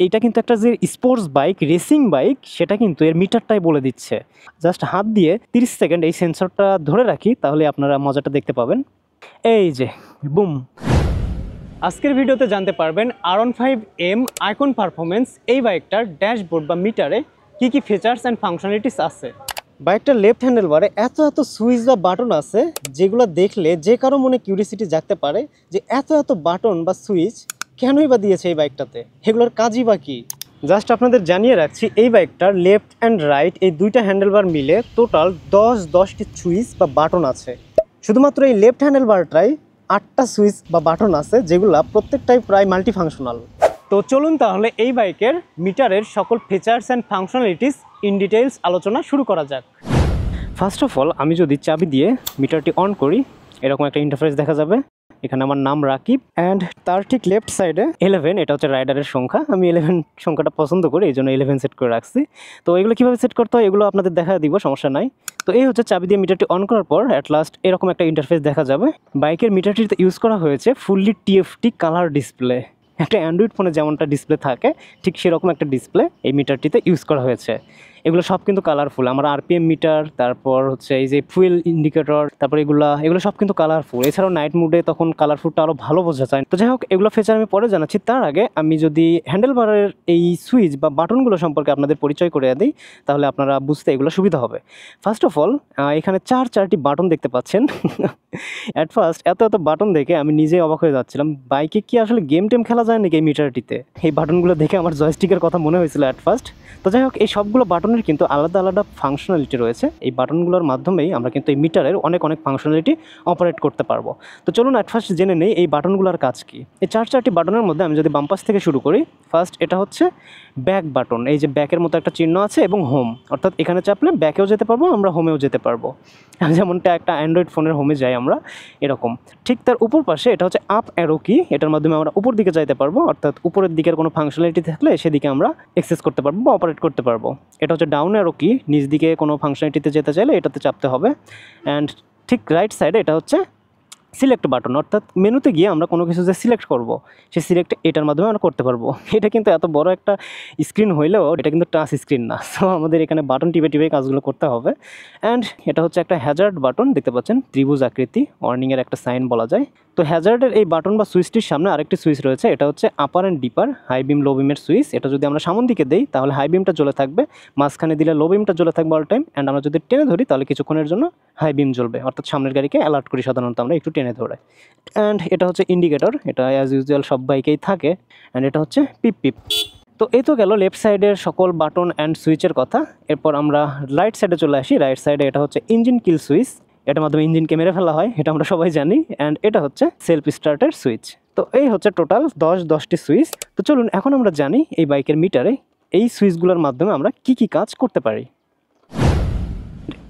এইটা কিন্তু একটা যে স্পোর্টস বাইক, রেসিং বাইক, সেটা কিন্তু এর মিটারটাই বলে দিচ্ছে। জাস্ট হাত দিয়ে 30 সেকেন্ড এই সেন্সরটা ধরে রাখি, তাহলে আপনারা মজাটা দেখতে পাবেন। এই যে বুম। আজকের ভিডিওতে জানতে পারবেন R15M আইকন পারফরমেন্স এই বাইকটার ড্যাশবোর্ড বা মিটারে কি কি ফিচার্স অ্যান্ড ফাংশনালিটিস আছে। বাইকটার লেফট হ্যান্ডেল বারে এত এত সুইচ বা বাটন আছে যেগুলো দেখলে যে কারো মনে কিউরিসিটি জাগতে পারে যে এত এত বাটন বা সুইচ কেনই বা দিয়েছে এই বাইকটাতে, এগুলোর কাজই বা কি। জাস্ট আপনাদের জানিয়ে রাখছি, এই বাইকটার লেফট অ্যান্ড রাইট এই দুইটা হ্যান্ডেলবার মিলে টোটাল 10টি সুইচ বা বাটন আছে। শুধুমাত্র এই লেফট হ্যান্ডেল বারটাই 8টা সুইচ বা বাটন আছে, যেগুলা প্রত্যেকটাই প্রায় মাল্টিফাংশনাল। তো চলুন তাহলে এই বাইকের মিটারের সকল features and functionalities in details আলোচনা শুরু করা যাক। ফার্স্ট অফ অল, আমি যদি চাবি দিয়ে মিটারটি অন করি, এরকম একটা ইন্টারফেস দেখা যাবে। এখানে আমার নাম রাকিব, অ্যান্ড তার ঠিক লেফট সাইডে 11, এটা হচ্ছে রাইডারের সংখ্যা। আমি 11 সংখ্যাটা পছন্দ করি, এই জন্য 11 সেট করে রাখছি। তো এগুলো কীভাবে সেট করতে হয় এগুলো আপনাদের দেখা দিব, সমস্যা নাই। তো এই হচ্ছে চাবি দিয়ে মিটারটি অন করার পর অ্যাট লাস্ট এরকম একটা ইন্টারফেস দেখা যাবে। বাইকের মিটারটিতে ইউজ করা হয়েছে ফুললি TFT কালার ডিসপ্লে। একটা অ্যান্ড্রয়েড ফোনে যেমনটা ডিসপ্লে থাকে ঠিক সেরকম একটা ডিসপ্লে এই মিটারটিতে ইউজ করা হয়েছে। এগুলো সব কিন্তু কালারফুল। আমার RPM মিটার, তারপর হচ্ছে এই যে ফুয়েল ইন্ডিকেটর, তারপর এগুলো সব কিন্তু কালারফুল। এছাড়াও নাইট মুডে তখন কালারফুলটা আরও ভালো বোঝা যায়। তো যাই হোক, এগুলো ফিচার আমি পরে জানাচ্ছি। তার আগে আমি যদি হ্যান্ডেলবারের এই সুইচ বা বাটনগুলো সম্পর্কে আপনাদের পরিচয় করে দিই, তাহলে আপনারা বুঝতে এগুলো সুবিধা হবে। ফার্স্ট অফ অল, এখানে চারটি বাটন দেখতে পাচ্ছেন। অ্যাট ফার্স্ট এত বাটন দেখে আমি নিজে অবাক হয়ে যাচ্ছিলাম, বাইকে কি আসলে গেম টেম খেলা যায় নাকি এই মিটারটিতে। এই বাটনগুলো দেখে আমার জয়স্টিকের কথা মনে হয়েছিল অ্যাট ফার্স্ট। তো যাই হোক, এই সবগুলো বাটনের কিন্তু আলাদা আলাদা ফাংশনালিটি রয়েছে। এই বাটনগুলোর মাধ্যমেই আমরা কিন্তু এই মিটারের অনেক ফাংশনালিটি অপারেট করতে পারবো। তো চলুন অ্যাট ফার্স্ট জেনে নেই এই বাটনগুলোর কাজ কি। এই চারটি বাটনের মধ্যে আমি যদি বাম পাশ থেকে শুরু করি, ফার্স্ট এটা হচ্ছে ব্যাক বাটন। এই যে ব্যাকের মতো একটা চিহ্ন আছে, এবং হোম, অর্থাৎ এখানে চাপলে ব্যাকেও যেতে পারবো, আমরা হোমেও যেতে পারবো। যেমনটা একটা অ্যান্ড্রয়েড ফোনের হোমে যাই আমরা, এরকম। ঠিক তার উপর পাশে এটা হচ্ছে আপ অ্যারো কি, এটার মাধ্যমে আমরা উপর দিকে যাইতে পারবো, অর্থাৎ উপরের দিকের কোনো ফাংশনালিটি থাকলে সেদিকে আমরা অ্যাক্সেস করতে পারবো বা অপারেট করতে পারবো। এটা হচ্ছে ডাউন অ্যারো কি, নিচ দিকে কোনো ফাংশনালিটিতে যেতে চাইলে এটাতে চাপতে হবে। অ্যান্ড ঠিক রাইট সাইডে এটা হচ্ছে সিলেক্ট বাটন, অর্থাৎ মেনুতে গিয়ে আমরা কোনো কিছু যে সিলেক্ট করব, সেই সিলেক্ট এটার মাধ্যমে আমরা করতে পারবো। এটা কিন্তু এত বড় একটা স্ক্রিন হইলেও এটা কিন্তু টাচ স্ক্রিন না, সো আমাদের এখানে বাটন টিপে কাজগুলো করতে হবে। অ্যান্ড এটা হচ্ছে একটা হ্যাজার্ড বাটন, দেখতে পাচ্ছেন ত্রিভুজ আকৃতি, ওয়ার্নিংয়ের একটা সাইন বলা যায়। তো হ্যাজার্ডের এই বাটন বা সুইচটির সামনে আরেকটি সুইচ রয়েছে, এটা হচ্ছে আপার অ্যান্ড ডিপার, হাই বিম লো বিমের সুইচ। এটা যদি আমরা সামন দিকে দিই তাহলে হাই বিমটা জ্বলে থাকবে, মাঝখানে দিলে লো বিমটা জ্বলে থাকবে অল টাইম। অ্যান্ড আমরা যদি টেনে ধরি তাহলে কিছুক্ষণের জন্য হাই বিম জ্বলবে, অর্থাৎ সামনের গাড়িকে অ্যালার্ট করি সাধারণত আমরা একটু টেনে ধরে। অ্যান্ড এটা হচ্ছে ইন্ডিকেটর, এটা অ্যাজ ইউজুয়াল সব বাইকেই থাকে। অ্যান্ড এটা হচ্ছে পিপ। তো এই তো গেল লেফট সাইডের সকল বাটন অ্যান্ড সুইচের কথা। এরপর আমরা রাইট সাইডে চলে আসি। রাইট সাইডে এটা হচ্ছে ইঞ্জিন কিল সুইচ, এটার মাধ্যমে ইঞ্জিনকে মেরে ফেলা হয়, এটা আমরা সবাই জানি। অ্যান্ড এটা হচ্ছে সেলফ স্টার্টের সুইচ। তো এই হচ্ছে টোটাল 10টি সুইচ। তো চলুন এখন আমরা জানি এই বাইকের মিটারে এই সুইচগুলোর মাধ্যমে আমরা কি কাজ করতে পারি।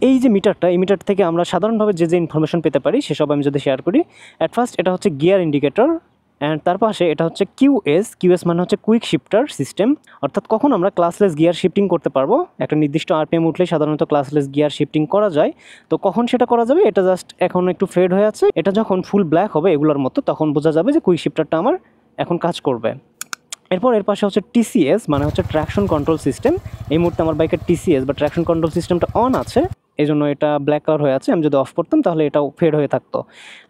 এই যে মিটারটা, এই মিটার থেকে আমরা সাধারণভাবে যে ইনফরমেশন পেতে পারি সেসব আমি যদি শেয়ার করি। অ্যাট ফার্স্ট এটা হচ্ছে গিয়ার ইন্ডিকেটর, অ্যান্ড তার পাশে এটা হচ্ছে কিউএস মানে হচ্ছে কুইক শিফটার সিস্টেম, অর্থাৎ কখন আমরা ক্লাসলেস গিয়ার শিফটিং করতে পারবো। একটা নির্দিষ্ট RPM উঠলেই সাধারণত ক্লাসলেস গিয়ার শিফটিং করা যায়। তো কখন সেটা করা যাবে, এটা জাস্ট এখন একটু ফেড হয়ে আছে। এটা যখন ফুল ব্ল্যাক হবে এগুলোর মতো, তখন বোঝা যাবে যে কুইক শিফটারটা আমার এখন কাজ করবে। এরপর এর পাশে হচ্ছে TCS মানে হচ্ছে ট্র্যাকশন কন্ট্রোল সিস্টেম। এই মুহূর্তে আমার বাইকের TCS বা ট্র্যাকশন কন্ট্রোল সিস্টেমটা অন আছে, এই জন্য এটা ব্ল্যাক কালার হয়ে আছে। আমি যদি অফ করতাম তাহলে এটাও ফেড হয়ে থাকতো।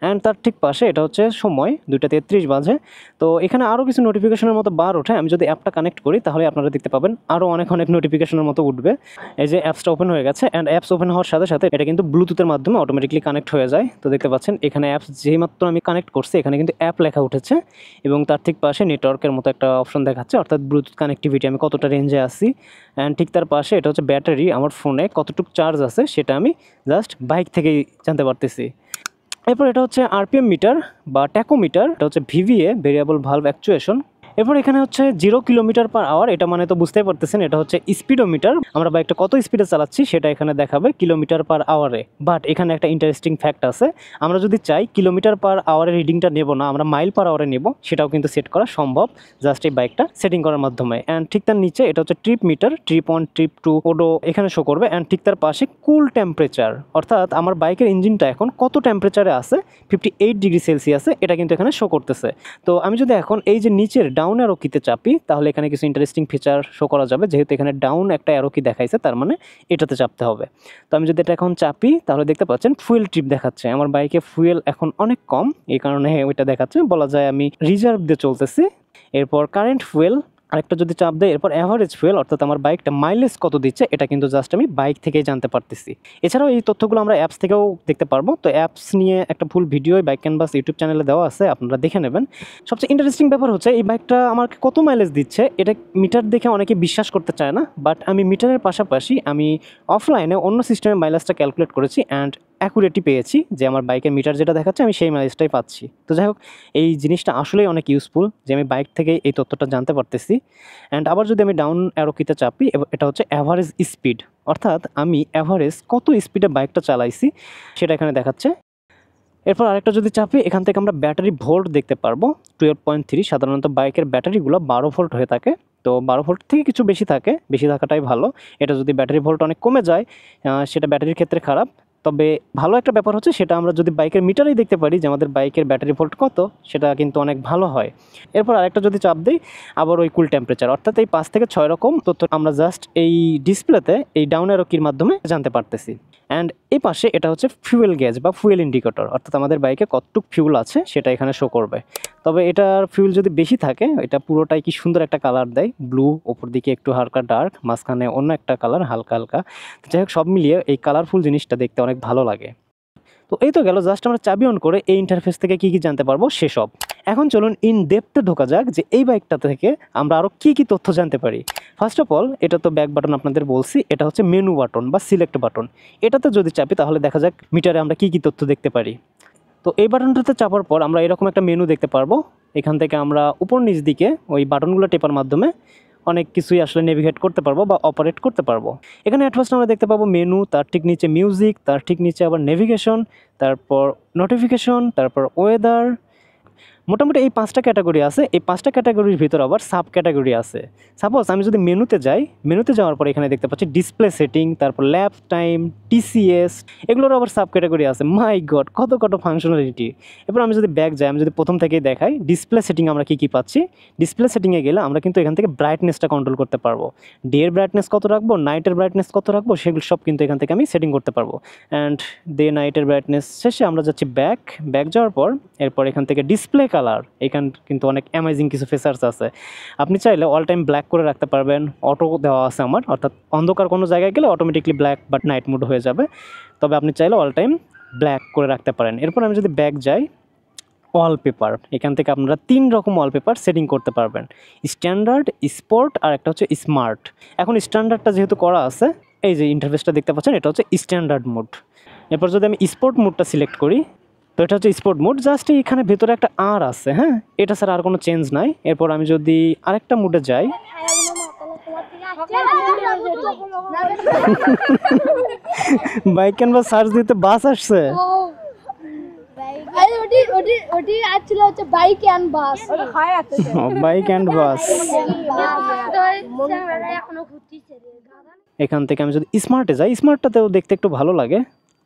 অ্যান্ড তার ঠিক পাশে এটা হচ্ছে সময়, 2:33 বাজে। তো এখানে আরও কিছু নোটিফিকেশনের মতো বার ওঠে। আমি যদি অ্যাপটা কানেক্ট করি তাহলে আপনারা দেখতে পাবেন আরও অনেক নোটিফিকেশনের মতো উঠবে। এই যে অ্যাপসটা ওপেন হয়ে গেছে, অ্যান্ড অ্যাপস ওপেন হওয়ার সাথে সাথে এটা কিন্তু ব্লুটুথের মাধ্যমে অটোমেটিকলি কানেক্ট হয়ে যায়। তো দেখতে পাচ্ছেন এখানে অ্যাপস যেইমাত্র আমি কানেক্ট করছি এখানে কিন্তু অ্যাপ লেখা উঠেছে, এবং তার ঠিক পাশে নেটওয়ার্কের মতো একটা অপশন দেখাচ্ছে, অর্থাৎ ব্লুটুথ কানেক্টিভিটি আমি কতটা রেঞ্জে আসি। অ্যান্ড ঠিক তার পাশে এটা হচ্ছে ব্যাটারি, আমার ফোনে কতটুকু চার্জ আছে সেটা আমি জাস্ট বাইক থেকেই জানতে পারতেছি। এরপর এটা হচ্ছে RPM মিটার বা ট্যাকোমিটার, এটা হচ্ছে VVA ভেরিয়েবল ভালভ অ্যাকচুয়েশন। এরপর এখানে হচ্ছে 0 কিলোমিটার/আওয়ার, এটা মানে তো বুঝতেই পারতেছেন এটা হচ্ছে স্পিডোমিটার, আমরা বাইকটা কত স্পিডে চালাচ্ছি সেটা এখানে দেখাবে কিলোমিটার/আওয়ারে। বাট এখানে একটা ইন্টারেস্টিং ফ্যাক্ট আছে, আমরা যদি চাই কিলোমিটার/আওয়ারের রিডিংটা নেব না, আমরা মাইল/আওয়ারে নেব, সেটাও কিন্তু সেট করা সম্ভব জাস্ট এই বাইকটা সেটিং করার মাধ্যমে। অ্যান্ড ঠিক তার নিচে এটা হচ্ছে trip meter, trip 1 trip 2 Odoo এখানে শো করবে। অ্যান্ড ঠিক তার পাশে কুল টেম্পারেচার, অর্থাৎ আমার বাইকের ইঞ্জিনটা এখন কত টেম্পারেচারে আছে, 58 ডিগ্রি সেলসিয়াসে, এটা কিন্তু এখানে শো করতেছে। তো আমি যদি এখন এই যে নিচের ডাউন ডাউন অ্যারো কিতে চাপি তাহলে এখানে কিছু ইন্টারেস্টিং ফিচার শো করা যাবে, যেহেতু এখানে ডাউন একটা অ্যারো কি দেখাইছে তার মানে এটাতে চাপতে হবে। তো আমি যদি এটা এখন চাপি তাহলে দেখতে পাচ্ছেন ফুয়েল ট্রিপ দেখাচ্ছে, আমার বাইকে ফুয়েল এখন অনেক কম, এই কারণে ওইটা দেখাচ্ছে, বলা যায় আমি রিজার্ভ দিয়ে চলতেছি। এরপর কারেন্ট ফুয়েল আরেকটা যদি চাপ দেয়, এরপর অ্যাভারেজ ফুয়েল অর্থাৎ আমার বাইকটা মাইলেজ কত দিচ্ছে এটা কিন্তু জাস্ট আমি বাইক থেকেই জানতে পারতেছি। এছাড়াও এই তথ্যগুলো আমরা অ্যাপস থেকেও দেখতে পারবো, তো অ্যাপস নিয়ে একটা full video bike canvas YouTube চ্যানেলে দেওয়া আছে, আপনারা দেখে নেবেন। সবচেয়ে ইন্টারেস্টিং ব্যাপার হচ্ছে এই বাইকটা আমাকে কত মাইলেজ দিচ্ছে এটা মিটার দেখে অনেকে বিশ্বাস করতে চায় না, বাট আমি মিটারের পাশাপাশি আমি অফলাইনে অন্য সিস্টেমে মাইলেজটা ক্যালকুলেট করেছি অ্যান্ড অ্যাকুরেটই পেয়েছি যে আমার বাইকের মিটার যেটা দেখাচ্ছে আমি সেই মাইলেজটাই পাচ্ছি। তো যাই হোক, এই জিনিসটা আসলেই অনেক ইউজফুল যে আমি বাইক থেকে এই তথ্যটা জানতে পারতেছি। অ্যান্ড আবার যদি আমি ডাউন অ্যারো কিতে চাপি, এটা হচ্ছে অ্যাভারেজ স্পিড, অর্থাৎ আমি অ্যাভারেজ কত স্পিডে বাইকটা চালাইছি সেটা এখানে দেখাচ্ছে। এরপর আরেকটা যদি চাপি, এখান থেকে আমরা ব্যাটারি ভোল্ট দেখতে পারবো 12.3। সাধারণত বাইকের ব্যাটারিগুলো 12 ভোল্ট হয়ে থাকে, তো 12 ভোল্ট থেকে কিছু বেশি থাকে, বেশি থাকাটাই ভালো। এটা যদি ব্যাটারি ভোল্ট অনেক কমে যায় সেটা ব্যাটারির ক্ষেত্রে খারাপ। তবে ভালো একটা ব্যাপার হচ্ছে সেটা আমরা যদি বাইকের মিটারেই দেখতে পারি যে আমাদের বাইকের ব্যাটারি ভোল্ট কত, সেটা কিন্তু অনেক ভালো হয়। এরপর আরেকটা যদি চাপ দিই, আবার ওই কুল টেম্পারেচার, অর্থাৎ এই 5 থেকে 6 রকম তথ্য আমরা জাস্ট এই ডিসপ্লেতে এই ডাউন অ্যারো কির মাধ্যমে জানতে পারতেছি। অ্যান্ড এই পাশে এটা হচ্ছে ফুয়েল গেজ বা ফুয়েল ইন্ডিকেটর, অর্থাৎ আমাদের বাইকে কতটুক ফিউল আছে সেটা এখানে শো করবে। তবে এটার ফিউল যদি বেশি থাকে, এটা পুরোটাই কি সুন্দর একটা কালার দেয়, ব্লু, ওপর দিকে একটু হালকা ডার্ক, মাঝখানে অন্য একটা কালার হালকা হালকা। যাই হোক, সব মিলিয়ে এই কালারফুল জিনিসটা দেখতে অনেক ভালো লাগে। তো এই তো গেল জাস্ট আমরা চাবি অন করে এই ইন্টারফেস থেকে কী কী জানতে পারবো সেসব। এখন চলুন ইন ডেপথে ঢোকা যাক যে এই বাইকটা থেকে আমরা আরও কী কী তথ্য জানতে পারি। ফার্স্ট অফ অল, এটা তো ব্যাক বাটন আপনাদের বলছি, এটা হচ্ছে মেনু বাটন বা সিলেক্ট বাটন। এটাতে যদি চাপি তাহলে দেখা যাক মিটারে আমরা কী কী তথ্য দেখতে পারি। তো এই বাটনটাতে চাপার পর আমরা এরকম একটা মেনু দেখতে পারবো। এখান থেকে আমরা উপর নিচ দিকে ওই বাটনগুলো টেপার মাধ্যমে অনেক কিছুই আসলে নেভিগেট করতে পারবো বা অপারেট করতে পারবো। এখানে অ্যাট ফার্স্ট আমরা দেখতে পাবো মেনু, তার ঠিক নিচে মিউজিক, তার ঠিক নিচে আবার নেভিগেশন, তারপর নোটিফিকেশন, তারপর ওয়েদার। মোটামুটি এই 5টা ক্যাটাগরি আছে। এই 5টা ক্যাটাগরির ভিতর আবার সাব ক্যাটাগরি আছে। সাপোজ আমি যদি মেনুতে যাই, মেনুতে যাওয়ার পর এখানে দেখতে পাচ্ছি ডিসপ্লে সেটিং, তারপর ল্যাপ টাইম, টিসিএস, এগুলোর আবার সাব ক্যাটাগরি আছে। মাই গড, কত কত ফাংশনালিটি। এরপর আমি যদি ব্যাক যাই, আমি যদি প্রথম থেকেই দেখাই ডিসপ্লে সেটিং আমরা কী কী পাচ্ছি। ডিসপ্লে সেটিংয়ে গেলে আমরা কিন্তু এখান থেকে ব্রাইটনেসটা কন্ট্রোল করতে পারবো। ডের ব্রাইটনেস কত রাখবো, নাইটের ব্রাইটনেস কত রাখবো, সেগুলো সব কিন্তু এখান থেকে আমি সেটিং করতে পারবো। অ্যান্ড ডে নাইটের ব্রাইটনেস শেষে আমরা যাচ্ছি ব্যাক যাওয়ার পর এরপর এখান থেকে ডিসপ্লে কালার, এখান কিন্তু অনেক অ্যামেজিং কিছু ফিচার্স আছে। আপনি চাইলে অল টাইম ব্ল্যাক করে রাখতে পারবেন, অটো দেওয়া আছে আমার, অর্থাৎ অন্ধকার কোনো জায়গায় গেলে automatically black but night mode হয়ে যাবে। তবে আপনি চাইলে অল টাইম ব্ল্যাক করে রাখতে পারেন। এরপর আমি যদি ব্যাক যাই, ওয়ালপেপার, এখান থেকে আপনারা 3 রকম ওয়ালপেপার সেটিং করতে পারবেন, স্ট্যান্ডার্ড, স্পোর্ট আর একটা হচ্ছে স্মার্ট। এখন স্ট্যান্ডার্ডটা যেহেতু করা আছে, এই যে ইন্টারফেসটা দেখতে পাচ্ছেন এটা হচ্ছে স্ট্যান্ডার্ড মোড। এরপর যদি আমি স্পোর্ট মোডটা সিলেক্ট করি, তো এটা হচ্ছে স্পোর্ট মোড, জাস্ট এখানে ভেতরে একটা আর আছে, হ্যাঁ, এটা ছাড়া আর কোনো চেঞ্জ নাই। এরপর আমি যদি আরেকটা মোডে যাই, বাইক ক্যানভাস সার্চ দিতে বাস আসছে। বাইক অ্যান্ড বাস। এখান থেকে আমি যদি স্মার্টে যাই, স্মার্টটাতেও দেখতে একটু ভালো লাগে।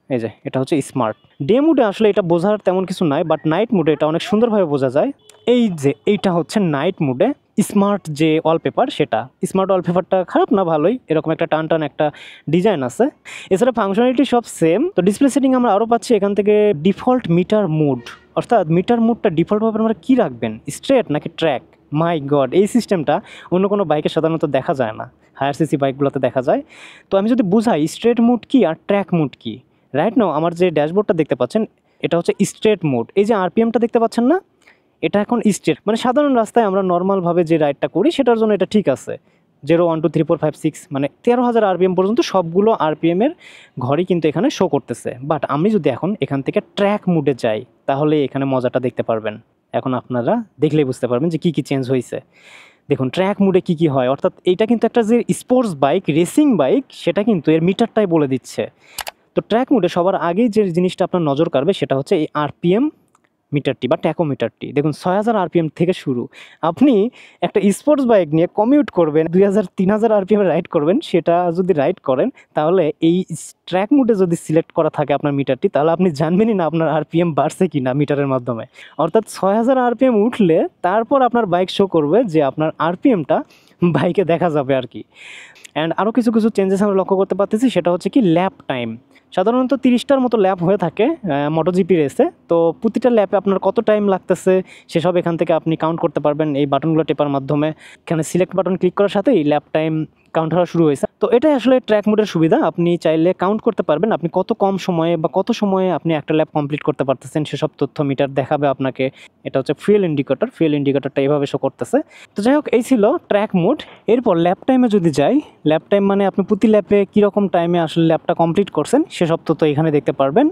এই যে এটা হচ্ছে স্মার্ট। ডে মুডে আসলে এটা বোঝার তেমন কিছু নাই, বাট নাইট মুডে এটা অনেক সুন্দরভাবে বোঝা যায়। এই যে এইটা হচ্ছে নাইট মুডে স্মার্ট যে ওয়ালপেপার, সেটা স্মার্ট ওয়ালপেপারটা খারাপ না, ভালোই, এরকম একটা টান একটা ডিজাইন আছে। এছাড়া ফাংশনালিটি সব সেম। তো ডিসপ্লে সেটিং আমরা আরও পাচ্ছি এখান থেকে ডিফল্ট মিটার মুড, অর্থাৎ মিটার মুডটা ডিফল্টভাবে আমরা কী রাখবেন, স্ট্রেট নাকি ট্র্যাক। মাই গড, এই সিস্টেমটা অন্য কোনো বাইকে সাধারণত দেখা যায় না, হায়ার সিসি বাইকগুলোতে দেখা যায়। তো আমি যদি বুঝাই স্ট্রেট মুড কী আর ট্র্যাক মুড কী, রাইট নাও আমার যে ড্যাশবোর্ডটা দেখতে পাচ্ছেন এটা হচ্ছে স্ট্রেট মোড। এই যে আরপিএমটা দেখতে পাচ্ছেন না, এটা এখন স্ট্রেট, মানে সাধারণ রাস্তায় আমরা নর্মালভাবে যে রাইডটা করি সেটার জন্য এটা ঠিক আছে। 0 1 2 3 4 5 6 মানে 13,000 আরপিএম পর্যন্ত সবগুলো আরপিএমের ঘরই কিন্তু এখানে শো করতেছে। বাট আমি যদি এখন এখান থেকে ট্র্যাক মুডে যাই তাহলে এখানে মজাটা দেখতে পারবেন। এখন আপনারা দেখলেই বুঝতে পারবেন যে কী কী চেঞ্জ হয়েছে। দেখুন ট্র্যাক মুডে কী কী হয়, অর্থাৎ এইটা কিন্তু একটা যে স্পোর্টস বাইক, রেসিং বাইক, সেটা কিন্তু এর মিটারটাই বলে দিচ্ছে। তো ট্র্যাক মুডে সবার আগেই যে জিনিসটা আপনার নজর কাড়বে সেটা হচ্ছে এই আরপিএম মিটারটি বা ট্যাকোমিটারটি দেখুন 6000 আরপিএম থেকে শুরু। আপনি একটা স্পোর্টস বাইক নিয়ে কমিউট করবেন, 2000-3000 আরপিএম রাইড করবেন, সেটা যদি রাইড করেন তাহলে এই ট্র্যাক মোডে যদি সিলেক্ট করা থাকে আপনার মিটারটি, তাহলে আপনি জানবেনই না আপনার আরপিএম বাড়ছে কি না মিটারের মাধ্যমে। অর্থাৎ 6000 আরপিএম উঠলে তারপর আপনার বাইক শো করবে যে আপনার আরপিএমটা বাইকে দেখা যাবে আর কি। অ্যান্ড আরও কিছু কিছু চেঞ্জেস আমরা লক্ষ্য করতে পারতেছি, সেটা হচ্ছে কি ল্যাপ টাইম। সাধারণত 30টার মতো ল্যাপ হয়ে থাকে মোটোজিপি রেসে। তো প্রতিটা ল্যাপে আপনার কত টাইম লাগতেছে সেসব এখান থেকে আপনি কাউন্ট করতে পারবেন এই বাটনগুলো টেপার মাধ্যমে। এখানে সিলেক্ট বাটন ক্লিক করার সাথেই ল্যাপ টাইম কাউন্ট হওয়া শুরু হয়েছে। তো এটাই আসলে ট্র্যাক মোডের সুবিধা, আপনি চাইলে কাউন্ট করতে পারবেন আপনি কত কম সময়ে বা কত সময়ে আপনি একটা ল্যাপ কমপ্লিট করতে পারতেছেন, সেসব তথ্য মিটার দেখাবে আপনাকে। এটা হচ্ছে ফুয়েল ইন্ডিকেটরটা এইভাবে শো করতেছে। তো যাই হোক, এই ছিল ট্র্যাক মোড। এরপর ল্যাপ টাইমে যদি যাই, ল্যাপ টাইম মানে আপনি প্রতি ল্যাপে কীরকম টাইমে আসলে ল্যাপটা কমপ্লিট করছেন সেসব তথ্য এখানে দেখতে পারবেন।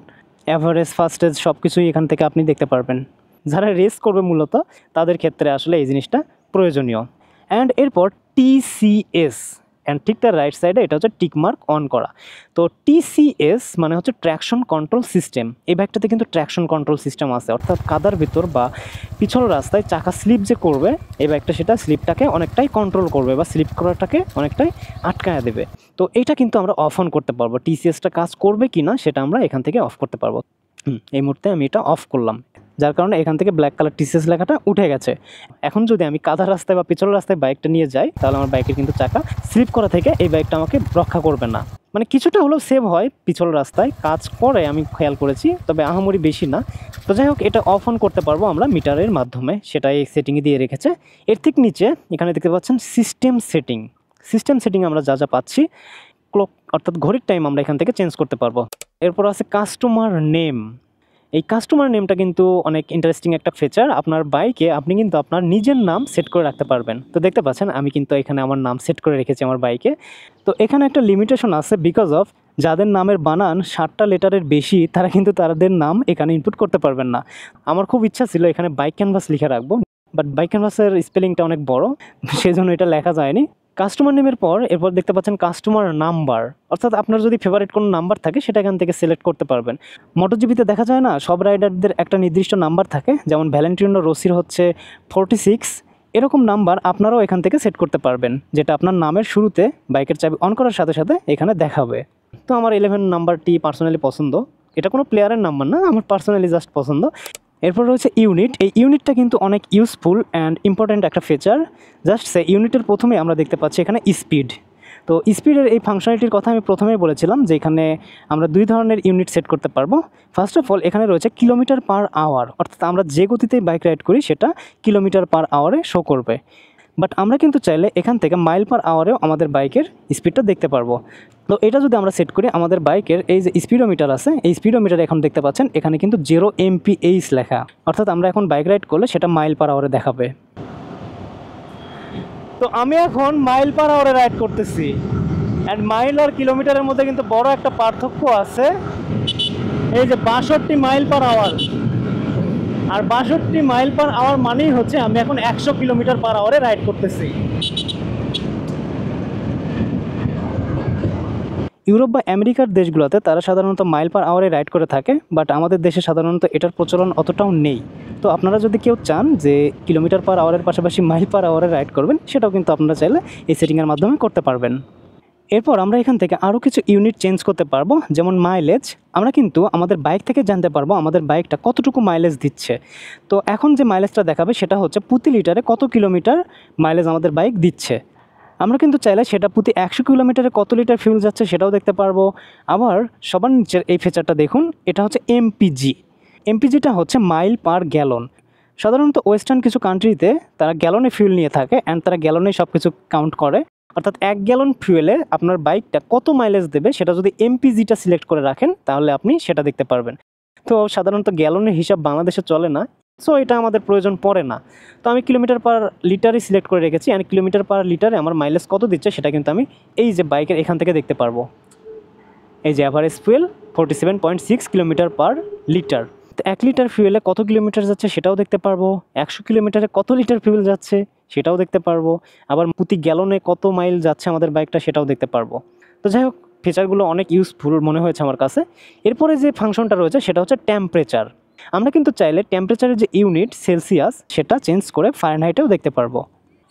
অ্যাভারেজ, ফাস্টেজ সব কিছুই এখান থেকে আপনি দেখতে পারবেন। যারা রেস করবে মূলত তাদের ক্ষেত্রে আসলে এই জিনিসটা প্রয়োজনীয়। অ্যান্ড এরপর TCS, অ্যান্ড ঠিক তার রাইট সাইডে এটা হচ্ছে টিকমার্ক অন করা। তো TCS মানে হচ্ছে ট্র্যাকশন কন্ট্রোল সিস্টেম। এই বাইকটাতে কিন্তু ট্র্যাকশন কন্ট্রোল সিস্টেম আছে, অর্থাৎ কাদার ভিতর বা পিছল রাস্তায় চাকা স্লিপ যে করবে এই বাইকটা, সেটা স্লিপটাকে অনেকটাই কন্ট্রোল করবে বা স্লিপ করাটাকে অনেকটাই আটকায় দেবে। তো এটা কিন্তু আমরা অফ অন করতে পারবো। TCSটা কাজ করবে কি না সেটা আমরা এখান থেকে অফ করতে পারবো। এই মুহূর্তে আমি এটা অফ করলাম, যার কারণে এখান থেকে ব্ল্যাক কালার TCS লেখাটা উঠে গেছে। এখন যদি আমি কাদা রাস্তায় বা পিছল রাস্তায় বাইকটা নিয়ে যাই, তাহলে আমার বাইকের কিন্তু চাকা স্লিপ করা থেকে এই বাইকটা আমাকে রক্ষা করবে না। মানে কিছুটা হলেও সেভ হয়, পিছল রাস্তায় কাজ করে আমি খেয়াল করেছি, তবে আহামরি বেশি না। তো যাই হোক, এটা অফ অন করতে পারবো আমরা মিটারের মাধ্যমে, সেটা এই সেটিংয়ে দিয়ে রেখেছে। এর ঠিক নিচে এখানে দেখতে পাচ্ছেন সিস্টেম সেটিং আমরা যা যা পাচ্ছি, ক্লক অর্থাৎ ঘড়ির টাইম আমরা এখান থেকে চেঞ্জ করতে পারবো। এরপর আছে কাস্টমার নেম। এই কাস্টমার নেমটা কিন্তু অনেক ইন্টারেস্টিং একটা ফিচার। আপনার বাইকে আপনি কিন্তু আপনার নিজের নাম সেট করে রাখতে পারবেন। তো দেখতে পাচ্ছেন আমি কিন্তু এখানে আমার নাম সেট করে রেখেছি আমার বাইকে। তো এখানে একটা লিমিটেশন আছে, বিকজ অফ যাদের নামের বানান 7টা লেটারের বেশি তারা কিন্তু তাদের নাম এখানে ইনপুট করতে পারবেন না। আমার খুব ইচ্ছা ছিল এখানে বাইক ক্যানভাস লিখে রাখবো, বাট বাইক ক্যানভাসের স্পেলিংটা অনেক বড়, সেজন্য এটা লেখা যায়নি। কাস্টমার নেমের পর এরপর দেখতে পাচ্ছেন কাস্টমার নাম্বার, অর্থাৎ আপনার যদি ফেভারিট কোনো নাম্বার থাকে সেটা এখান থেকে সিলেক্ট করতে পারবেন। মোটোজিপিতে দেখা যায় না, সব রাইডারদের একটা নির্দিষ্ট নাম্বার থাকে, যেমন ভ্যালেন্টিনো রসির হচ্ছে 46, এরকম নাম্বার আপনারাও এখান থেকে সেট করতে পারবেন, যেটা আপনার নামের শুরুতে বাইকের চাবি অন করার সাথে সাথে এখানে দেখাবে। তো আমার 11 নাম্বারটি পার্সোনালি পছন্দ, এটা কোনো প্লেয়ারের নাম্বার না, আমার পার্সোনালি জাস্ট পছন্দ। এরপর রয়েছে ইউনিট। এই ইউনিটটা কিন্তু অনেক ইউজফুল অ্যান্ড ইম্পর্ট্যান্ট একটা ফিচার। জাস্ট সে ইউনিটের প্রথমে আমরা দেখতে পাচ্ছি এখানে স্পিড। তো স্পিডের এই ফাংশনালিটির কথা আমি প্রথমেই বলেছিলাম যে এখানে আমরা 2 ধরনের ইউনিট সেট করতে পারবো। ফার্স্ট অফ অল এখানে রয়েছে কিলোমিটার পার আওয়ার, অর্থাৎ আমরা যে গতিতে বাইক রাইড করি সেটা কিলোমিটার পার আওয়ারে শো করবে। বাট আমরা কিন্তু চাইলে এখান থেকে মাইল পার আওয়ারেও আমাদের বাইকের স্পিডটা দেখতে পারবো। তো এটা যদি আমরা সেট করি, আমাদের বাইকের এই যে স্পিডোমিটার আছে, এই স্পিডোমিটার এখন দেখতে পাচ্ছেন এখানে কিন্তু 0 mph লেখা, অর্থাৎ আমরা এখন বাইক রাইড করলে সেটা মাইল পার আওয়ারে দেখাবে। তো আমি এখন মাইল পার আওয়ারে রাইড করতেছি, অ্যান্ড মাইল আর কিলোমিটারের মধ্যে কিন্তু বড় একটা পার্থক্য আছে। এই যে 62 মাইল পার আওয়ার, আর 62 মাইল পার আওয়ার মানেই হচ্ছে আমি এখন 100 কিলোমিটার পার আওয়ারে রাইড করতেছি। ইউরোপ বা আমেরিকার দেশগুলোতে তারা সাধারণত মাইল পার আওয়ারে রাইড করে থাকে, বাট আমাদের দেশে সাধারণত এটার প্রচলন অতটাও নেই। তো আপনারা যদি কেউ চান যে কিলোমিটার পার আওয়ারের পাশাপাশি মাইল পার আওয়ারে রাইড করবেন, সেটাও কিন্তু আপনারা চাইলে এই সেটিংয়ের মাধ্যমে করতে পারবেন। এরপর আমরা এখান থেকে আরও কিছু ইউনিট চেঞ্জ করতে পারবো, যেমন মাইলেজ। আমরা কিন্তু আমাদের বাইক থেকে জানতে পারবো আমাদের বাইকটা কতটুকু মাইলেজ দিচ্ছে। তো এখন যে মাইলেজটা দেখাবে সেটা হচ্ছে প্রতি লিটারে কত কিলোমিটার মাইলেজ আমাদের বাইক দিচ্ছে। আমরা কিন্তু চাইলে সেটা প্রতি 100 কিলোমিটারে কত লিটার ফিউল যাচ্ছে সেটাও দেখতে পারবো। আবার সবার নিচের এই ফিচারটা দেখুন, এটা হচ্ছে এমপিজিটা হচ্ছে মাইল পার গ্যালন। সাধারণত ওয়েস্টার্ন কিছু কান্ট্রিতে তারা গ্যালনে ফিউল নিয়ে থাকে, অ্যান্ড তারা গ্যালনে সব কিছু কাউন্ট করে, অর্থাৎ 1 গ্যালন ফুয়েলে আপনার বাইকটা কত মাইলেজ দেবে সেটা যদি এমপিজিটা সিলেক্ট করে রাখেন তাহলে আপনি সেটা দেখতে পারবেন। তো সাধারণত গ্যালনের হিসাব বাংলাদেশে চলে না, সো এটা আমাদের প্রয়োজন পড়ে না। তো আমি কিলোমিটার পার লিটারই সিলেক্ট করে রেখেছি, অ্যান্ড কিলোমিটার পার লিটারে আমার মাইলেজ কত দিচ্ছে সেটা কিন্তু আমি এই যে বাইকের এখান থেকে দেখতে পারবো। এই যে average fuel 47.6 kilometre per litre. তো 1 লিটার ফুয়েলে কত কিলোমিটার যাচ্ছে সেটাও দেখতে পারবো, 100 কিলোমিটারে কত লিটার ফুয়েল যাচ্ছে সেটাও দেখতে পারবো, আবার প্রতি গ্যালনে কত মাইল যাচ্ছে আমাদের বাইকটা সেটাও দেখতে পারবো। তো যাই হোক, ফিচারগুলো অনেক ইউজফুল মনে হয়েছে আমার কাছে। এরপরে যে ফাংশনটা রয়েছে সেটা হচ্ছে টেম্পারেচার। আমরা কিন্তু চাইলে টেম্পারেচারের যে ইউনিট সেলসিয়াস সেটা চেঞ্জ করে ফারেনহাইটেও দেখতে পারবো।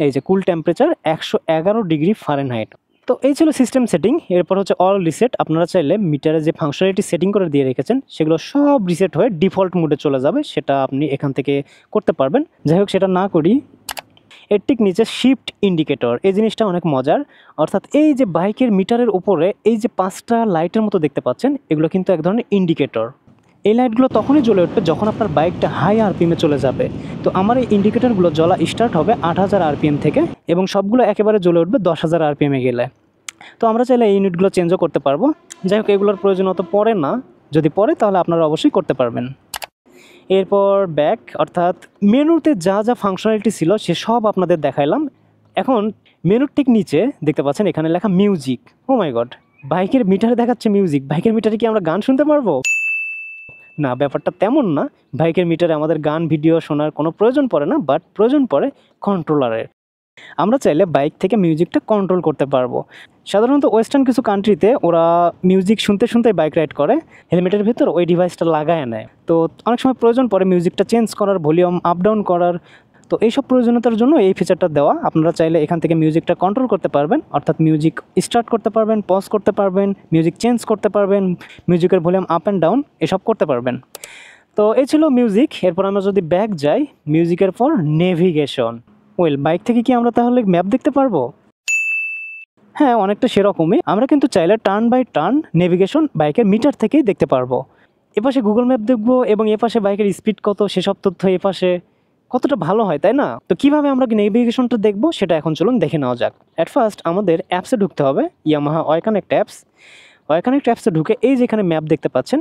এই যে কুল টেম্পারেচার 111 ডিগ্রি ফারেনহাইট। তো এই ছিল সিস্টেম সেটিং। এরপর হচ্ছে অল রিসেট। আপনারা চাইলে মিটারে যে ফাংশনালিটি সেটিং করে দিয়ে রেখেছেন সেগুলো সব রিসেট হয়ে ডিফল্ট মোডে চলে যাবে, সেটা আপনি এখান থেকে করতে পারবেন। যাই হোক, সেটা না করি, এর ঠিক নিচে শিফট ইন্ডিকেটর, এই জিনিসটা অনেক মজার। অর্থাৎ এই যে বাইকের মিটারের উপরে এই যে 5টা লাইটের মতো দেখতে পাচ্ছেন, এগুলো কিন্তু এক ধরনের ইন্ডিকেটর। এই লাইটগুলো তখনই জ্বলে উঠবে যখন আপনার বাইকটা হাই আরপিএমে চলে যাবে। তো আমার এই ইন্ডিকেটরগুলো জ্বলা স্টার্ট হবে 8000 আরপিএম থেকে এবং সবগুলো একেবারে জ্বলে উঠবে 10000 আরপিএমে গেলে। তো আমরা চাইলে এই ইউনিটগুলো চেঞ্জও করতে পারবো। যাই হোক, এগুলোর প্রয়োজন অত পড়ে না, যদি পড়ে তাহলে আপনারা অবশ্যই করতে পারবেন। এরপর ব্যাক, অর্থাৎ মেনুতে যা যা ফাংশনালিটি ছিল সে সব আপনাদের দেখাইলাম। এখন মেনুর ঠিক নিচে দেখতে পাচ্ছেন এখানে লেখা মিউজিক। ও মাই গড, বাইকের মিটারে দেখাচ্ছে মিউজিক। বাইকের মিটারে কি আমরা গান শুনতে পারবো? না, ব্যাপারটা তেমন না। বাইকের মিটারে আমাদের গান ভিডিও শোনার কোনো প্রয়োজন পড়ে না, বাট প্রয়োজন পড়ে কন্ট্রোলারের। আমরা চাইলে বাইক থেকে মিউজিকটা কন্ট্রোল করতে পারবো। সাধারণত ওয়েস্টার্ন কিছু কান্ট্রিতে ওরা মিউজিক শুনতে শুনতে বাইক রাইড করে, হেলমেটের ভেতর ওই ডিভাইসটা লাগায় নেয়। তো অনেক সময় প্রয়োজন পড়ে মিউজিকটা চেঞ্জ করার, ভলিউম আপ ডাউন করার। তো এইসব প্রয়োজনীয়তার জন্য এই ফিচারটা দেওয়া। আপনারা চাইলে এখান থেকে মিউজিকটা কন্ট্রোল করতে পারবেন, অর্থাৎ মিউজিক স্টার্ট করতে পারবেন, পজ করতে পারবেন, মিউজিক চেঞ্জ করতে পারবেন, মিউজিকের ভলিউম আপ অ্যান্ড ডাউন এসব করতে পারবেন। তো এই ছিল মিউজিক। এরপর আমরা যদি ব্যাক যাই, মিউজিকের পর নেভিগেশন। ওয়েল, বাইক থেকে কি আমরা তাহলে ম্যাপ দেখতে পারবো? হ্যাঁ, অনেকটা সেরকমই। আমরা কিন্তু চাইলে টার্ন বাই টার্ন নেভিগেশন বাইকের মিটার থেকেই দেখতে পারবো। এপাশে গুগল ম্যাপ দেখবো এবং এপাশে বাইকের স্পিড কত সেসব তথ্য এপাশে, কতটা ভালো হয় তাই না? তো কিভাবে আমরা নেভিগেশনটা দেখবো সেটা এখন চলুন দেখে নেওয়া যাক। অ্যাট ফার্স্ট আমাদের অ্যাপসে ঢুকতে হবে, Yamaha Y connect apps. Y connect অ্যাপসে ঢুকে এই যেখানে ম্যাপ দেখতে পাচ্ছেন,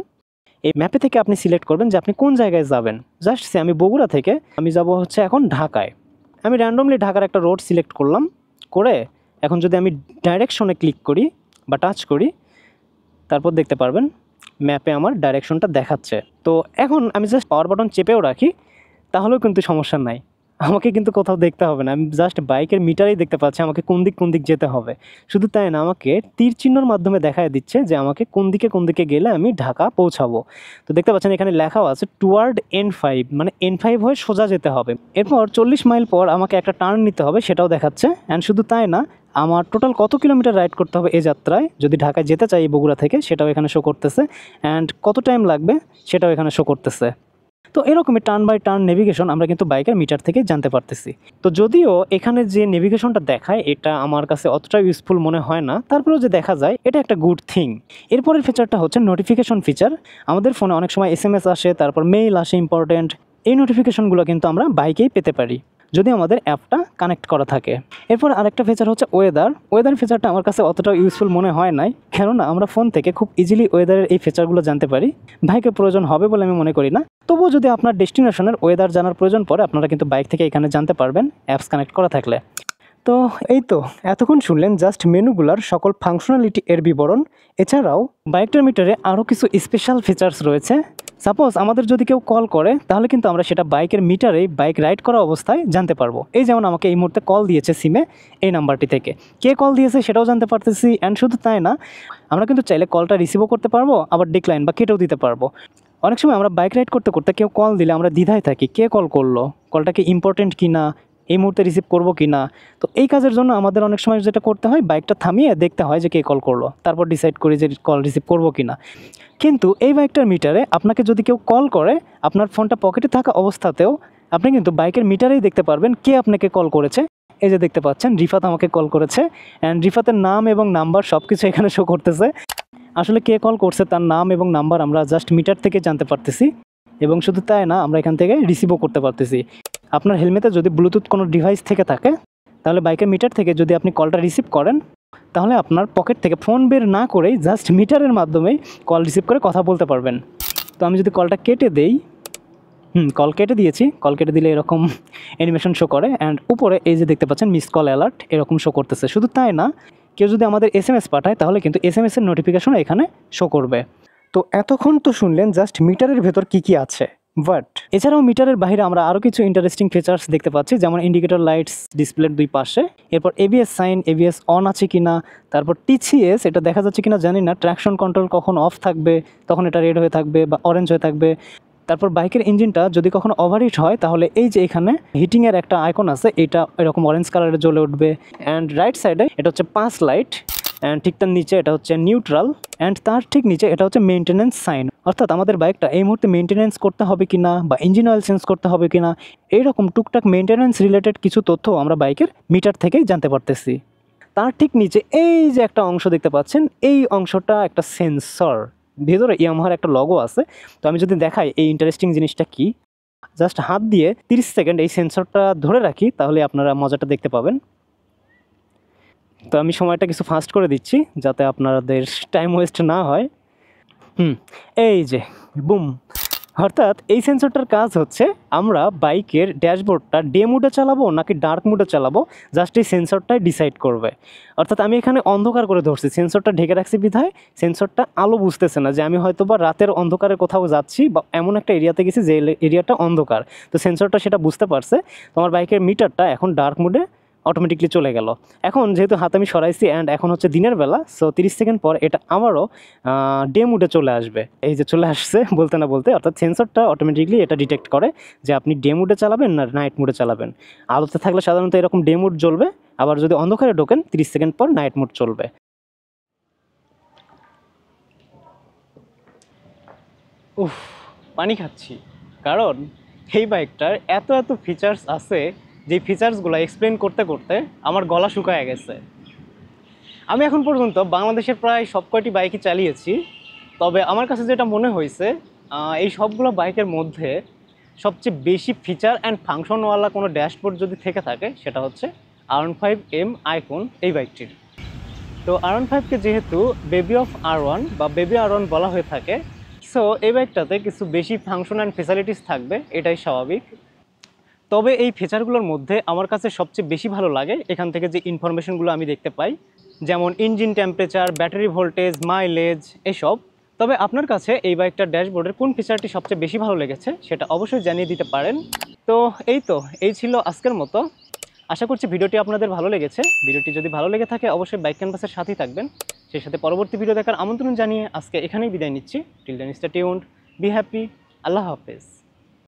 এই ম্যাপে থেকে আপনি সিলেক্ট করবেন যে আপনি কোন জায়গায় যাবেন। জাস্ট সে আমি বগুড়া থেকে আমি যাব হচ্ছে এখন ঢাকায়। আমি র্যান্ডমলি ঢাকার একটা রোড সিলেক্ট করলাম, করে এখন যদি আমি ডাইরেকশনে ক্লিক করি বা টাচ করি, তারপর দেখতে পারবেন ম্যাপে আমার ডাইরেকশনটা দেখাচ্ছে। তো এখন আমি জাস্ট পাওয়ার বাটন চেপেও রাখি, তাহলেও কিন্তু সমস্যা নাই, আমাকে কিন্তু কোথাও দেখতে হবে না। আমি জাস্ট বাইকের মিটারেই দেখতে পাচ্ছি আমাকে কোন দিক যেতে হবে। শুধু তাই না, আমাকে তীর চিহ্নর মাধ্যমে দেখায় দিচ্ছে যে আমাকে কোন দিকে গেলে আমি ঢাকা পৌঁছাবো। তো দেখতে পাচ্ছেন এখানে লেখাও আছে টুয়ার্ড N5, মানে N5 হয়ে সোজা যেতে হবে। এরপর 40 মাইল পর আমাকে একটা টার্ন নিতে হবে, সেটাও দেখাচ্ছে। অ্যান্ড শুধু তাই না, আমার টোটাল কত কিলোমিটার রাইড করতে হবে এই যাত্রায়, যদি ঢাকায় যেতে চাই বগুড়া থেকে, সেটাও এখানে শো করতেছে। অ্যান্ড কত টাইম লাগবে সেটাও এখানে শো করতেছে। তো এরকমই টার্ন বাই টার্ন নেভিগেশন আমরা কিন্তু বাইকের মিটার থেকেই জানতে পারতেছি। তো যদিও এখানে যে নেভিগেশনটা দেখায় এটা আমার কাছে অতটা ইউজফুল মনে হয় না, তারপরেও যে দেখা যায় এটা একটা গুড থিং। এরপরের ফিচারটা হচ্ছে নোটিফিকেশন ফিচার। আমাদের ফোনে অনেক সময় SMS আসে, তারপর মেইল আসে ইম্পর্টেন্ট। এই নোটিফিকেশনগুলো কিন্তু আমরা বাইকেই পেতে পারি যদি আমাদের অ্যাপটা কানেক্ট করা থাকে। এরপর আরেকটা ফিচার হচ্ছে ওয়েদার ফিচারটা আমার কাছে অতটা ইউজফুল মনে হয় নাই, কেননা আমরা ফোন থেকে খুব ইজিলি ওয়েদারের এই ফিচারগুলো জানতে পারি। বাইকের প্রয়োজন হবে বলে আমি মনে করি না। তবুও যদি আপনার ডেস্টিনেশনের ওয়েদার জানার প্রয়োজন পড়ে, আপনারা কিন্তু বাইক থেকে এখানে জানতে পারবেন অ্যাপস কানেক্ট করা থাকলে। তো এই তো এতক্ষণ শুনলেন জাস্ট মেনুগুলার সকল ফাংশনালিটি এর বিবরণ। এছাড়াও বাইকটার মিটারে আরও কিছু স্পেশাল ফিচার্স রয়েছে। সাপোজ আমাদের যদি কেউ কল করে, তাহলে কিন্তু আমরা সেটা বাইকের মিটারেই বাইক রাইড করা অবস্থায় জানতে পারবো। এই যেমন আমাকে এই মুহূর্তে কল দিয়েছে সিমে এই নাম্বারটি থেকে, কে কল দিয়েছে সেটাও জানতে পারতেছি। অ্যান্ড শুধু তাই না, আমরা কিন্তু চাইলে কলটা রিসিভও করতে পারবো, আবার ডিক্লাইন বা কেটেও দিতে পারবো। অনেক সময় আমরা বাইক রাইড করতে করতে কেউ কল দিলে আমরা দ্বিধায় থাকি, কে কল করলো, কলটা কি ইম্পর্টেন্ট কি না, এই মুহূর্তে রিসিভ করবো কি না। তো এই কাজের জন্য আমাদের অনেক সময় যেটা করতে হয়, বাইকটা থামিয়ে দেখতে হয় যে কে কল করলো, তারপর ডিসাইড করি যে কল রিসিভ করবো কি না। কিন্তু এই বাইকটার মিটারে আপনাকে যদি কেউ কল করে, আপনার ফোনটা পকেটে থাকা অবস্থাতেও আপনি কিন্তু বাইকের মিটারেই দেখতে পারবেন কে আপনাকে কল করেছে। এই যে দেখতে পাচ্ছেন রিফাত আমাকে কল করেছে, অ্যান্ড রিফাতের নাম এবং নাম্বার সব কিছু এখানে শো করতেছে। আসলে কে কল করছে তার নাম এবং নাম্বার আমরা জাস্ট মিটার থেকে জানতে পারতেছি। এবং শুধু তাই না, আমরা এখান থেকে রিসিভও করতে পারতেছি। আপনার হেলমেটে যদি ব্লুটুথ কোনো ডিভাইস থেকে থাকে, তাহলে বাইকের মিটার থেকে যদি আপনি কলটা রিসিভ করেন, তাহলে আপনার পকেট থেকে ফোন বের না করেই জাস্ট মিটারের মাধ্যমেই কল রিসিভ করে কথা বলতে পারবেন। তো আমি যদি কলটা কেটে দেই, কল কেটে দিয়েছি, কল কেটে দিলে এরকম অ্যানিমেশন শো করে। অ্যান্ড উপরে এই যে দেখতে পাচ্ছেন মিস কল অ্যালার্ট এরকম শো করতেছে। শুধু তাই না, কেউ যদি আমাদের SMS পাঠায়, তাহলে কিন্তু SMS-এর নোটিফিকেশন এখানে শো করবে। তো এতক্ষণ তো শুনলেন জাস্ট মিটারের ভেতর কি আছে, বাট এছাড়াও মিটারের বাইরে আমরা আরও কিছু ইন্টারেস্টিং ফিচার্স দেখতে পাচ্ছি, যেমন ইন্ডিকেটর লাইটস ডিসপ্লের দুই পাশে, এরপর ABS সাইন, ABS অন আছে কিনা, তারপর TCS এটা দেখা যাচ্ছে কিনা জানি না, ট্র্যাকশন কন্ট্রোল কখন অফ থাকবে তখন এটা রেড হয়ে থাকবে বা অরেঞ্জ হয়ে থাকবে, তারপর বাইকের ইঞ্জিনটা যদি কখনো ওভারহিট হয় তাহলে এই যে এখানে হিটিংয়ের একটা আইকন আছে, এটা এরকম অরেঞ্জ কালারে জ্বলে উঠবে। অ্যান্ড রাইট সাইডে এটা হচ্ছে পাস লাইট, অ্যান্ড ঠিক তার নিচে এটা হচ্ছে নিউট্রাল, অ্যান্ড তার ঠিক নিচে এটা হচ্ছে মেনটেন্যান্স সাইন। অর্থাৎ আমাদের বাইকটা এই মুহূর্তে মেনটেন্যান্স করতে হবে কিনা বা ইঞ্জিন অয়েল চেঞ্জ করতে হবে কিনা, এইরকম টুকটাক মেনটেন্যান্স রিলেটেড কিছু তথ্য আমরা বাইকের মিটার থেকেই জানতে পারতেছি। তার ঠিক নিচে এই যে একটা অংশ দেখতে পাচ্ছেন, এই অংশটা একটা সেন্সর, ভেতরে ইয়ামাহার একটা লগো আছে। তো আমি যদি দেখাই এই ইন্টারেস্টিং জিনিসটা কি, জাস্ট হাত দিয়ে 30 সেকেন্ড এই সেন্সরটা ধরে রাখি, তাহলে আপনারা মজাটা দেখতে পাবেন। তো আমি সময়টা কিছু ফাস্ট করে দিচ্ছি যাতে আপনাদের টাইম ওয়েস্ট না হয়। এই যে বুম। অর্থাৎ এই সেন্সরটার কাজ হচ্ছে আমরা বাইকের ড্যাশবোর্ডটা ডে মোডে চালাবো নাকি ডার্ক মোডে চালাবো, জাস্ট এই সেন্সরটাই ডিসাইড করবে। অর্থাৎ আমি এখানে অন্ধকার করে ধরছি, সেন্সরটা ঢেকে রাখছি বিধায় সেন্সরটা আলো বুঝতেছে না যে আমি হয়তো বা রাতের অন্ধকারে কোথাও যাচ্ছি বা এমন একটা এরিয়াতে গেছি যে এরিয়াটা অন্ধকার। তো সেন্সরটা সেটা বুঝতে পারছে। তোমার বাইকের মিটারটা এখন ডার্ক মোডে অটোমেটিকলি চলে গেল। এখন যেহেতু হাত আমি সরাইছি অ্যান্ড এখন হচ্ছে দিনের বেলা, সো 30 সেকেন্ড পর এটা আবারও ডে মোডে চলে আসবে। এই যে চলে আসছে বলতে না বলতে, অর্থাৎ সেন্সরটা অটোমেটিকলি এটা ডিটেক্ট করে যে আপনি ডে মোডে চালাবেন না নাইট মোডে চালাবেন। আলোতে থাকলে সাধারণত এরকম ডে মোড জ্বলবে, আবার যদি অন্ধকারে ঢোকেন 30 সেকেন্ড পর নাইট মোড চলবে। উফ, পানি খাচ্ছি, কারণ এই বাইকটার এত এত ফিচার্স আছে যে ফিচার্সগুলো এক্সপ্লেন করতে করতে আমার গলা শুকায় গেছে। আমি এখন পর্যন্ত বাংলাদেশের প্রায় সব কয়টি বাইকই চালিয়েছি, তবে আমার কাছে যেটা মনে হয়েছে এই সবগুলো বাইকের মধ্যে সবচেয়ে বেশি ফিচার অ্যান্ড ফাংশনওয়ালা কোনো ড্যাশবোর্ড যদি থেকে থাকে সেটা হচ্ছে R15M আইকন এই বাইকটির। তো R15কে যেহেতু বেবি অফ R1 বা বেবি R1 বলা হয়ে থাকে, সো এই বাইকটাতে কিছু বেশি ফাংশন অ্যান্ড ফেসিলিটিস থাকবে, এটাই স্বাভাবিক। তবে এই ফিচারগুলোর মধ্যে আমার কাছে সবচেয়ে বেশি ভালো লাগে এখান থেকে যে ইনফরমেশনগুলো আমি দেখতে পাই, যেমন engine temperature, battery voltage, mileage, এসব। তবে আপনার কাছে এই বাইকটার ড্যাশবোর্ডের কোন ফিচারটি সবচেয়ে বেশি ভালো লেগেছে সেটা অবশ্যই জানিয়ে দিতে পারেন। তো এই ছিল আজকের মতো। আশা করছি ভিডিওটি আপনাদের ভালো লেগেছে। ভিডিওটি যদি ভালো লেগে থাকে অবশ্যই বাইক ক্যানভাসের সাথেই থাকবেন। সেই সাথে পরবর্তী ভিডিও দেখার আমন্ত্রণ জানিয়ে আজকে এখানেই বিদায় নিচ্ছি। Till then stay tuned, be happy, আল্লাহ হাফেজ।